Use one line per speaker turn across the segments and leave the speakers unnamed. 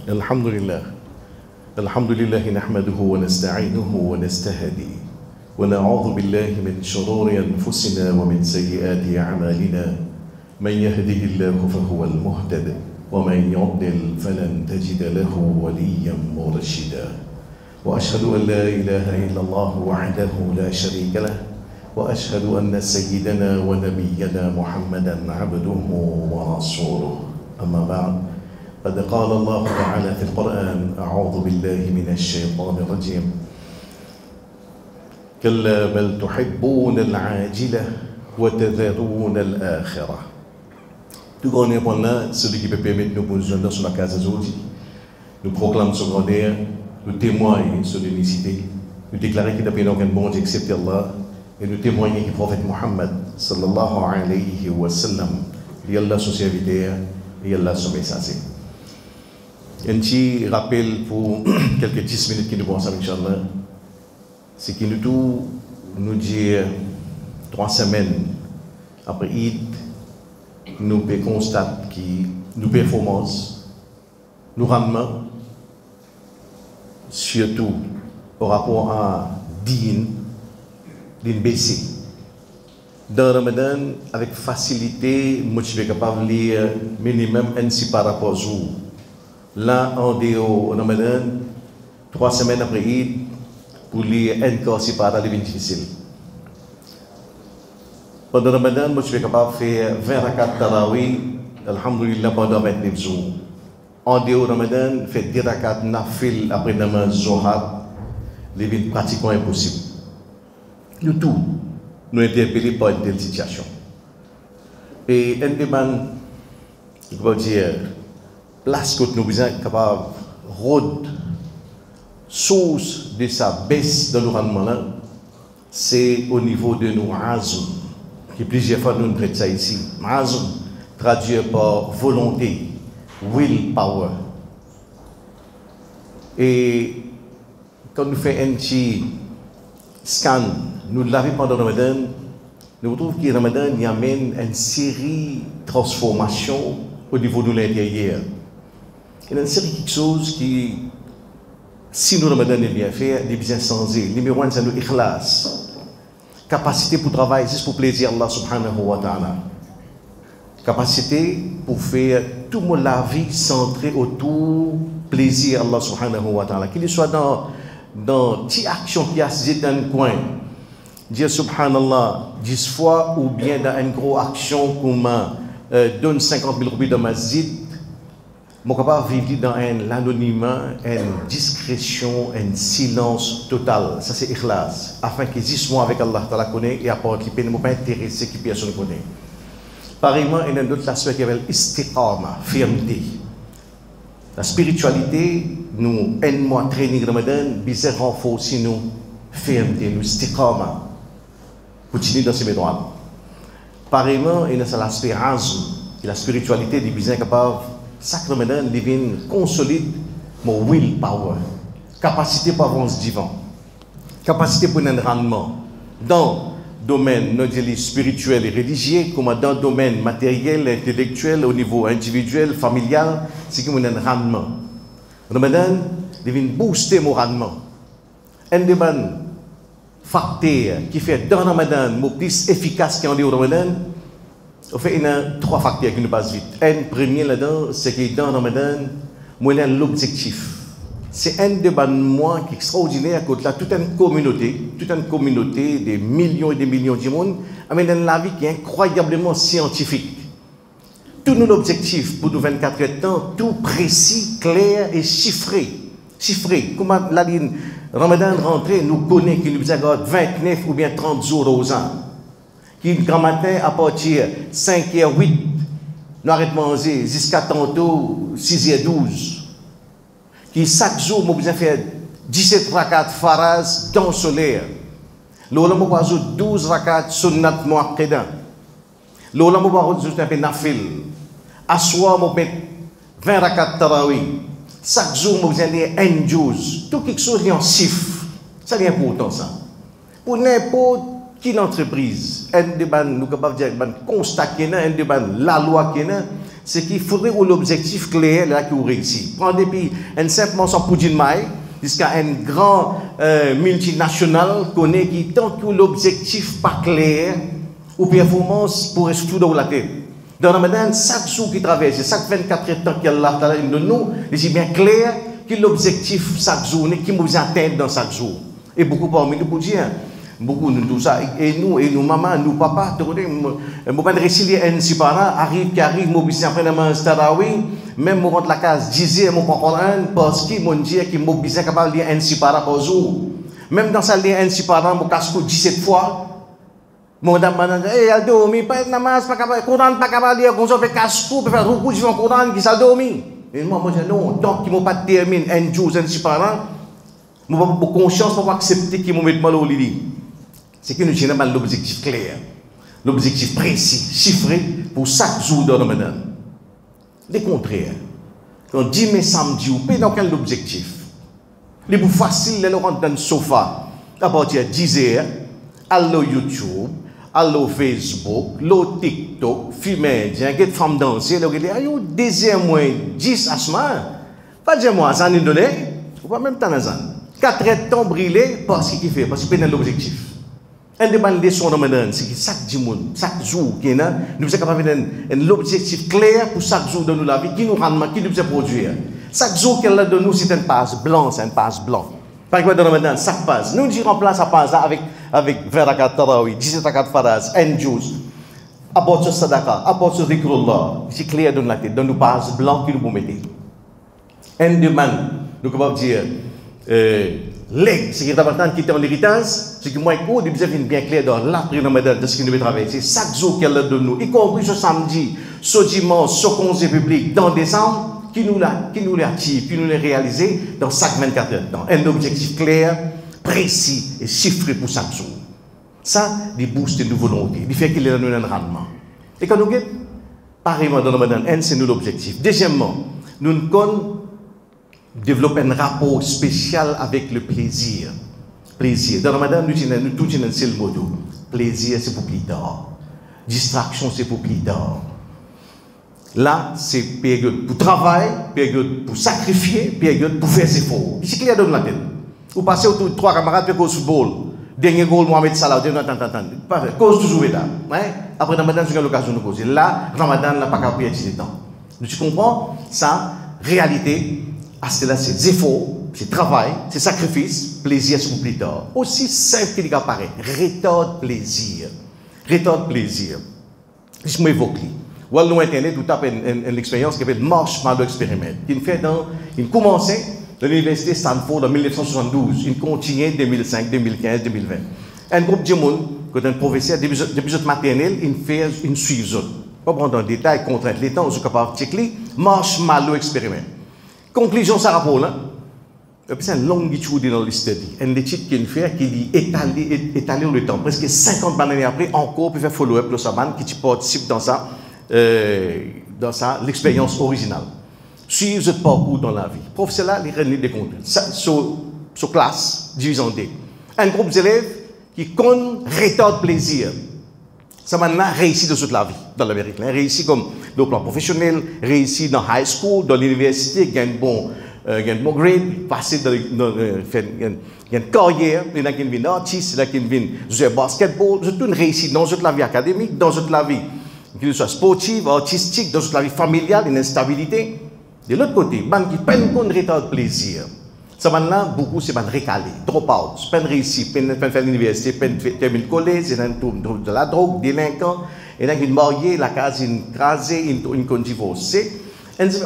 الحمد لله الحمد لله نحمده ونستعينه ونستهدي ونعوذ بالله من شرور أنفسنا ومن سيئات أعمالنا من يهده الله فهو المهتد ومن يضلل فلن تجد له وليا مرشدا وأشهد أن لا إله إلا الله وحده لا شريك له وأشهد أن سيدنا ونبينا محمدا عبده ورسوله أما بعد قد قال الله تعالى في القرآن أعوذ بالله من الشيطان الرجيم كلا بل تحبون العاجلة وتذرون الآخرة. Tout grand point là, celui qui peut permettre de nous positionner sur la case aujourd'hui, nous proclamons son grandeur, nous témoignons sur l'unicité, nous déclarons qu'il n'y a pas aucun bon Dieu excepté Allah, et nous témoignons que le prophète Muhammad sallallahu alayhi wa sallam, il y a Allah son serviteur, et Allah son messager. Un petit rappel pour quelques 10 minutes qui nous vont ensemble, Inch'Allah, c'est que nous tous nous dire 3 semaines après Eid, nous constatons que nos performances, nos rendements, surtout par rapport à Din, d'une baissé. Dans Ramadan, avec facilité, moi je suis capable de lire minimum ainsi par rapport au jour. Là, en dehors Ramadan, 3 semaines après Eid, pour lire encore si par là, c'est difficile. Pendant Ramadan, moi je suis capable de faire 20 rakats tarawih, alhamdulillah, pendant 29 jours. En dehors Ramadan, faire 10 rakats nafil après namaz zohar, c'est pratiquement impossible. Nous tous, nous interpellés par une telle situation. Et un débat, je veux dire, place que nous sommes capables de rôder, source de sa baisse dans le rendement là, c'est au niveau de nos azm, qui plusieurs fois nous prêtons ça ici. Azm, traduit par volonté, willpower. Et quand nous faisons un petit scan, nous l'avons pendant le Ramadan, nous trouvons que le Ramadan y amène une série de transformations au niveau de l'intérieur. Il y a une série de quelque chose qui, si nous Ramadan est bien fait, est bien sensé. Numéro 1, c'est le ikhlas. Capacité pour travailler juste pour plaisir Allah subhanahu wa ta'ala. Capacité pour faire toute la vie centrée autour plaisir Allah subhanahu wa ta'ala. Qu'il soit dans petite action qui a dans un coin. Dire subhanallah 10 fois ou bien dans une grosse action comme donne 50 000 roupies dans masjid. Je suis capable de vivre dans l'anonymat, une discrétion, un silence total. Ça, c'est ikhlas. Afin que juste moi avec Allah Ta'ala connaît et apporte qui ne pas intéresser qui personne connaît. Pareillement, il y a un autre aspect qui s'appelle istiqama, fermeté. La spiritualité, nous, un mois de training Ramadan, bizarre renforcer nous, fermeté, nous, istiqama. Continuer dans ces droits. Pareillement, il y a l'aspect azm, la spiritualité des bizarres capables. Chaque Ramadan devient consolide mon willpower, capacité pour avancer divin, capacité pour un rendement dans le domaine spirituel et religieux, comme dans le domaine matériel, intellectuel, au niveau individuel, familial, c'est comme un rendement. Ramadan devient booster mon rendement. Un des facteurs qui fait dans Ramadan mon plus efficace qu'en dehors Ramadan. En fait, il y a 3 facteurs qui nous passent vite. Un premier là-dedans, c'est que dans Ramadan, moi, il y a l'objectif. C'est un débat moi qui est extraordinaire, que là, toute une communauté des millions et des millions de monde, amène la vie qui est incroyablement scientifique. Tout nos objectifs pour nous 24 heures de temps, tout précis, clair et chiffré. Chiffré. Comment la ligne Ramadan rentrée, nous connaît qu'il nous a 29 ou bien 30 jours aux ans. Qui grand matin à partir 5h08, nous arrêtons de manger jusqu'à tantôt 6h12. Qui chaque jour, nous avons fait 17 rakats faraz dans le soleil. Nous avons fait 12 rakats sunnat muakkida. Nous avons fait nafil. À soir, nous avons fait 20 rakats tarawih. Chaque jour, nous avons fait un juz. Tout quelque chose qui est en chiffre. Ça vient important ça. Pour n'importe qui entreprise, un de nous capable dire constat un de la loi c'est qu'il faudrait l'objectif clair là qui réussit. Prendre depuis un simplement sans poudre de maille jusqu'à un grand multinational connaît qui tant que l'objectif pas clair ou performance pour exclure dans la tête. Dans le Ramadan, chaque jour qui traverse, chaque 24 heures qu'il y a là de nous, c'est bien clair que l'objectif chaque jour qui nous atteint dans chaque jour. Et beaucoup parmi nous pour dire, beaucoup de tout ça, et nous maman, nous papa, nous pas récilier un si parent arrive, mobiliser après le tarawih, même moi rentre la case, disait mon Coran parce que mon Dieu qui mobilise capable de lire un si parent par jour. Même dans ça lire un si parent, mon casque 17 fois. Mon dame m'a dit, elle dormi, pas de namaz, pas capable, Coran pas capable lire, on fait casque, peut faire beaucoup de Coran qui s'est dormi. Et moi dis non, tant qu'ils m'ont pas terminé un jour un si parent, moi pas conscience pour accepter qu'ils m'ont mis mal au lit. C'est que nous avons l'objectif clair, l'objectif précis, chiffré pour chaque jour de Ramadan. Le contraire, quand dimanche samedi, vous pouvez dans quel objectif? Les plus faciles, les rentrer dans le sofa à partir de 10 heures, aller YouTube, aller Facebook, aller TikTok, fumer, get femme danser, le regarder, ayo deuxième mois 10 à semaine. Pas dire moi, ça nous donne, ou pas même temps dans ça. 4 heures de temps brûlé parce qu'il fait, parce qu'il peut l'objectif. Un des leçons de Ramadan, c'est que chaque dimanche, chaque jour, nous sommes capables d'avoir un objectif clair pour chaque jour de nous la vie, qui nous rend, qui nous fait produire. Chaque jour qu'elle a de nous, c'est une page blanche, c'est une page blanche. Par exemple, dans Ramadan, chaque page, nous disons remplace la page avec 20 rakat tarawih, 17 rakat faraz, un juz, apporte sadaqa, apporte dhikrullah. C'est clair dans la tête, dans nos pages blanches qui nous mettons. Un demande, nous pouvons dire, c'est qui est important qui est en héritage, c'est que moi, au début, j'ai bien clair dans l'après Ramadan de ce qui nous fait travailler. C'est chaque jour qu'elle a de nous, y compris ce samedi, ce dimanche, ce congé public, dans décembre, qui nous l'active, qui nous l'a réalisé dans chaque 24 heures de temps. Un objectif clair, précis et chiffré pour chaque jour. Ça, il booste nos volontés, il fait qu'il ait un rendement. Et quand nous avons, pareillement dans Ramadan, c'est nous l'objectif. Deuxièmement, nous développer un rapport spécial avec le plaisir. Plaisir. Dans le Ramadan, nous tout un seul mot. Plaisir, c'est pour plus tard. Distraction, c'est pour plus tard. Là, c'est période pour travail, période pour sacrifier, période pour faire des efforts. C'est clair dans la tête. Vous passez autour de 3 camarades pour le football. Dernier goal, Mohamed Salah. Parfait. Cause toujours là. Après Ramadan, j'ai l'occasion de causer. Là, Ramadan n'a pas qu'à perdre du temps. Tu comprends? Ça, réalité. Ah, c'est là, c'est des efforts, c'est travail, c'est sacrifice, plaisir c'est pour plus tard. Aussi simple qu'il apparaît, retard plaisir. Retard plaisir. Je m'évoque. Ou alors, Internet, vous tapez une expérience qui s'appelle Marshmallow Experiment. Il commençait dans l'université Stanford en 1972. Il continue en 2005, 2015, 2020. Un groupe de monde, quand un professeur, depuis de maternelle, il fait une suivi. Pas prendre en détail, contrainte les temps, on est capable de checker. Marshmallow Experiment. Conclusion, ça rapport là. C'est une longue étude dans le study. Une étude qu'il fait qui dit étaler le temps. Presque 50 années après, encore, peut faire follow-up de sa bande qui participe dans ça, l'expérience originale. Suivre ce parcours dans la vie. Professeur là, il réunit des contenus. Sur classe, divisé en deux. Un groupe d'élèves qui compte retard plaisir. Ça m'a réussi dans toute la vie, dans l'Amérique. Réussi comme dans le plan professionnel, réussi dans high school, dans l'université, gagne bon grade, passer dans une carrière, il y en a qui viennent artistes, il y en a qui viennent jouer basketball, c'est tout réussi dans toute la vie académique, dans toute la vie, qu'il soit sportive, artistique, dans toute la vie familiale, une instabilité. De l'autre côté, ban qui peine qu'on retard de plaisir. Ça maintenant beaucoup c'est ban récalé, drop out, peine réussi, peine faire l'université, peine terminer le collège, c'est de la drogue, délinquant, et là une mariée, la case une crasée, une divorcée.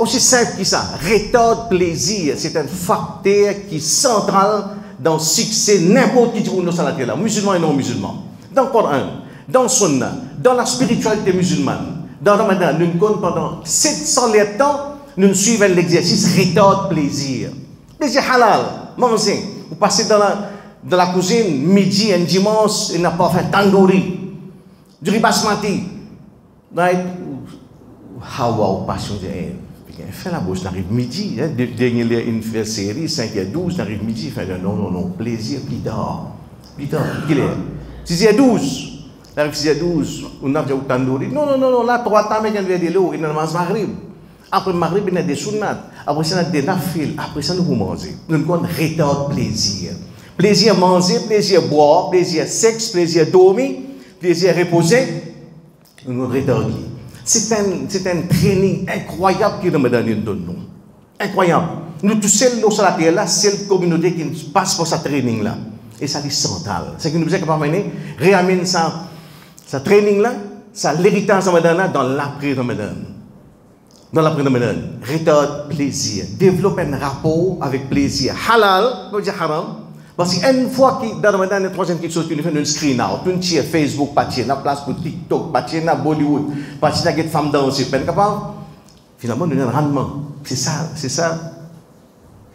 Aussi simple que ça, retard de plaisir, c'est un facteur qui est central dans le succès n'importe qui dit nous sur la terre là, musulmans et non musulmans. Dans le Coran, dans le Sunna, dans la spiritualité musulmane, dans le Ramadan, nous comptons pendant 700 de temps, nous suivons l'exercice retard de plaisir. Plaisir halal, manger. Vous passez dans la cuisine, midi, un dimanche, et n'a pas fait tandoori, du riz basmati. Hawa ou passion de fait la bouche, n'arrive midi, dernier une série, 5h12, n'arrive midi, fait non, plaisir, plus tard, qu'il est. 6h12. La 6h12, on a déjà eu tant d'eau. Non, là, 3 temps, mais quand on vient de l'eau, il y a namaz maghrib. Après maghrib, il y a des sunnats. Après ça, il y a des nafil. Après ça, nous vous manger. Nous avons retard plaisir. Plaisir manger, plaisir boire, plaisir sexe, plaisir dormir, plaisir reposer. Nous avons retard. C'est un training incroyable que nous donne. Incroyable. Nous tous seuls sur la terre là, c'est la communauté qui passe pour ce training là. Et ça est central. C'est que nous sommes capables de réamener ce training là, ça l'héritage Ramadan dans l'après-Ramadan. Dans l'après-Ramadan. Retard plaisir. Développer un rapport avec plaisir. Halal, pas dire haram. Parce qu'une fois que dans Ramadan, la troisième quelque chose, tu fais un screen out, tu fais Facebook, tu fais place pour TikTok, tu fais Bollywood, tu fais des femmes danser, tu es capable. Finalement, nous avons un rendement. C'est ça.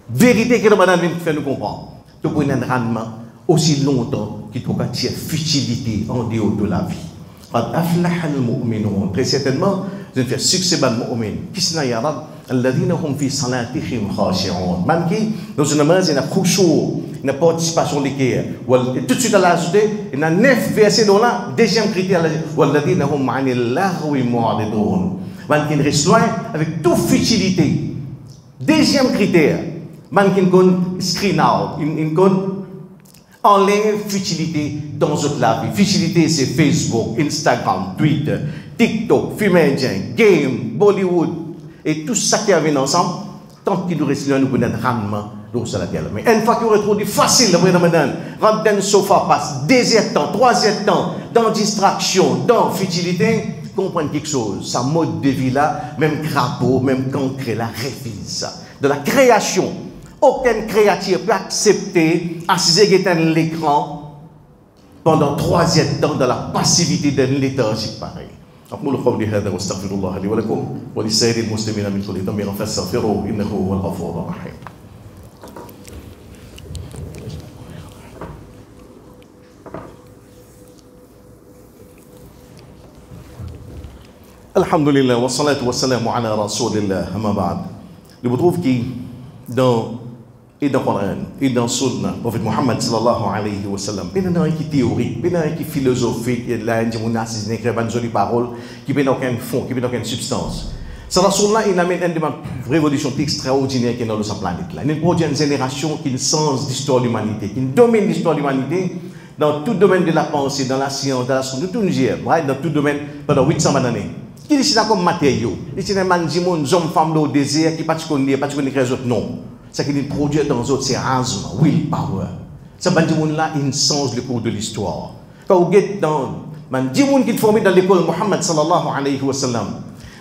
Vérité que Ramadan vient faire nous comprendre. Tu peux avoir un rendement aussi longtemps qu'il faut qu'il y ait futilité en dehors de la vie. Très certainement, vous allez faire succès dans le mu'min. Qu'est-ce qu'il y a là? الذين هم في صلاتهم خاشعون. Même qui dans une namaz il y a khushu', il y a participation de cœur. Tout de suite à l'ajouter, il y a 9 versets dans là. Deuxième critère, والذين هم عن اللغو معرضون. Même qui reste loin avec toute futilité. Deuxième critère, même qui screen out, il enlève futilité dans notre la vie. Futilité c'est Facebook, Instagram, Twitter, TikTok, film indien, game, Bollywood. Et tout ça qui vient ensemble, tant qu'il nous reste là, nous prenons rendement dans la terre. Mais une fois qu'on retrouve facile, après Ramadan, rentre dans le sofa, passe 2 temps, 3 temps, dans distraction, dans futilité, comprendre quelque chose. Sa mode de vie là, même crapaud, même cancre là, refuse ça. De la création, aucune créature peut accepter assister à l'écran pendant 3 temps dans la passivité d'une léthargie pareille. أقول قولي هذا واستغفر الله لي ولكم ولسائر المسلمين من كل ذنب فاستغفروه إنه هو الغفور الرحيم. الحمد لله والصلاة والسلام على رسول الله أما بعد. Je vous trouve qui dans le Coran et dans le Sunna, le prophète Mohammed sallallahu alayhi wa sallam, il y a une théorie, il y a une philosophie, il y a une jolie parole qui n'a aucun fond, qui n'a aucune substance. C'est Rasulullah, il amène une révolution extraordinaire qui est dans sa planète. Il produit une génération qui a un sens d'histoire de l'humanité, qui domine l'histoire de l'humanité dans tout domaine de la pensée, dans la science, dans la science, dans tout domaine pendant 800 années. Qui est là comme matériau? Il est là des hommes, femmes au désert qui ne connaissent pas les autres noms. Ce qu'il produit dans les autres, c'est asthme, willpower. Ça veut dire qu'il a un sens le cours de l'histoire. Quand vous êtes dans les gens qui sont formés dans l'école Mohammed sallallahu alayhi wa sallam,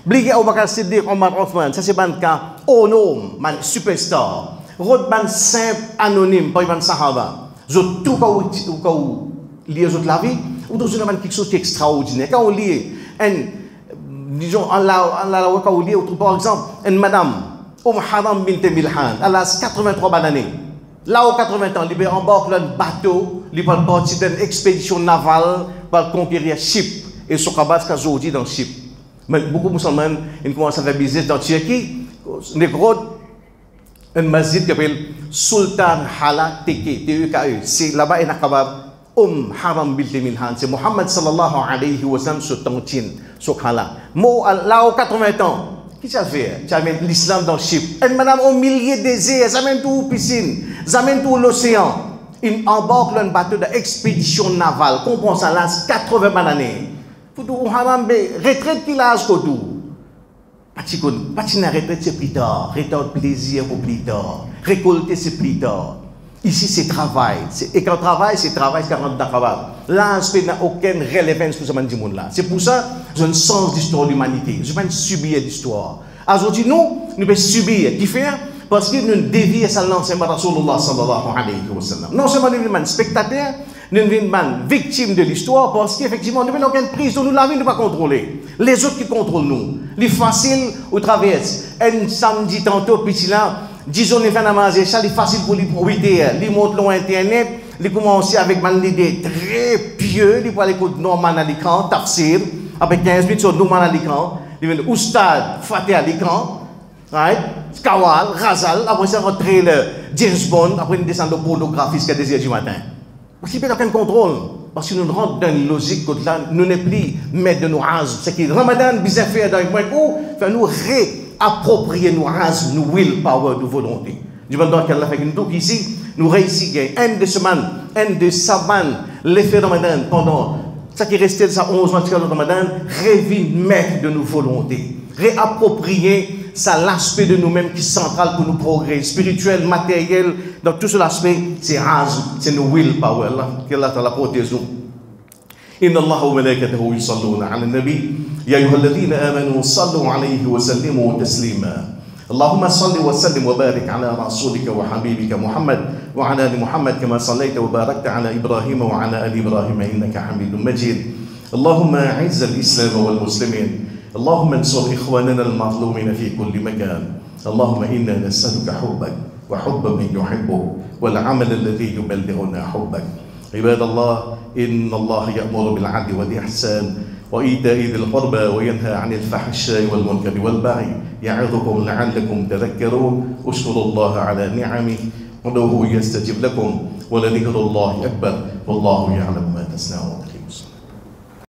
Bligé Abu Bakr Siddiq, Omar Othman, ça c'est un cas honneur, un superstar. Rod ban simple, anonyme, pas un sahaba. Vous tout quand vous lisez la vie, vous avez quelque chose d'extraordinaire. Quand vous lisez, disons, quand vous lisez, par exemple, une madame, Haram bint Milhan, elle a 83 années. Là, aux 80 ans, il embarque un bateau, il va partir d'une expédition navale pour conquérir Chypre. Et ce qu'il y a aujourd'hui dans Chypre. Mais beaucoup de musulmans commencent à faire business dans Turquie. Un masjid qui s'appelle Sultan Hala Teke, T-E-K-E. C'est là-bas, il y a Haram bint Milhan. C'est Mohammed sallallahu alayhi wa sallam sur Tantine, sur Hala. Là, aux 80 ans. Qu'est-ce que ça fait? Ça amène l'islam dans Chypre. Et madame, au milieu des déserts, ça amène tout aux piscines, ça amène tout l'océan. Il embarque un bateau d'expédition navale. Comprends ça là, 80 années. Pour tout, haram, retraite qu'il a à ce côté. Pas de retraite, c'est plus tard. Retraite plaisir pour plus tard. Récolter, c'est plus tard. Ici, c'est travail. Et quand travail, c'est travail, c'est 40 ans de travail. Là, je n'a aucune relevance pour ce monde-là. C'est pour ça que j'ai un sens d'histoire de l'humanité. Je ne vais pas subir l'histoire. Aujourd'hui, nous pouvons subir. Qui fait? Parce que nous dévions à l'enseignement de Rasulullah sallallahu alayhi wa sallam. Non seulement nous sommes spectateurs, nous sommes victimes de l'histoire, parce qu'effectivement, nous n'avons aucune prise, nous l'avons pas contrôler. Les autres qui contrôlent nous. Les faciles, au travers. Un samedi tantôt, petit là, disons, les fins d'amazer, ça, c'est facile pour les profiter. Ils montent sur Internet, ils commencent avec une idée très pieux, ils vont aller écouter Norman à l'écran, Tafsir, avec 15 minutes sur Norman à l'écran, ils viennent Oustad, Fateh à l'écran, right? Kawal, Razal, après ça, rentrer le James Bond, après ils descendent au pornographie jusqu'à 2h du matin. Parce qu'il n'y a aucun contrôle. Parce que nous rentrons dans une logique que là, nous n'est plus maître de nos rases. C'est que Ramadan, bien fait dans le point où, fait nous réapproprier nos rases, nos willpower, nos volontés. Du moment qu'elle a fait une double ici, nous réussissons un de semaines, un de semaines, l'effet Ramadan pendant ça qui restait de ça 11 mois de Ramadan, révine maître de nos volontés. Réapproprier ça l'aspect de nous-mêmes qui est central pour nous progrès spirituel, matériel, dans tout cet aspect, c'est rase, c'est nos willpower là, qu'elle a la prothèse. إن الله وملائكته يصلون على النبي يا أيها الذين آمنوا صلوا عليه وسلموا تسليما اللهم صل وسلم وبارك على رسولك وحبيبك محمد وعلى آل محمد كما صليت وباركت على إبراهيم وعلى آل إبراهيم إنك حميد مجيد اللهم أعز الإسلام والمسلمين اللهم انصر إخواننا المظلومين في كل مكان اللهم إنا نسألك حبك وحب من يحبك والعمل الذي يبلغنا حبك عباد الله إن الله يأمر بالعدل والإحسان وإيتاء ذي القربى وينهى عن الفحشاء والمنكر والبغي يعظكم لعلكم تذكرون اشكروا الله على نعمه ودعوه يستجب لكم ولذكر الله أكبر والله يعلم ما تصنعون